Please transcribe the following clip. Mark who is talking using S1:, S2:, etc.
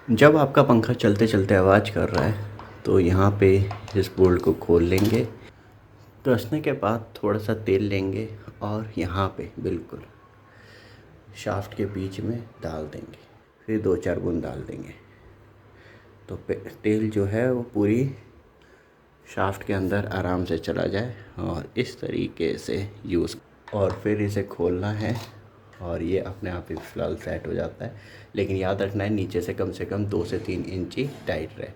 S1: जब आपका पंखा चलते चलते आवाज़ कर रहा है तो यहाँ पे इस बोल्ट को खोल लेंगे। कसने के बाद थोड़ा सा तेल लेंगे और यहाँ पे बिल्कुल शाफ्ट के बीच में डाल देंगे, फिर 2-4 बूंद डाल देंगे तो तेल जो है वो पूरी शाफ्ट के अंदर आराम से चला जाए और इस तरीके से यूज़। और फिर इसे खोलना है और ये अपने आप ही फ़िलहाल सेट हो जाता है, लेकिन याद रखना है नीचे से कम 2 से 3 इंच ही टाइट रहे।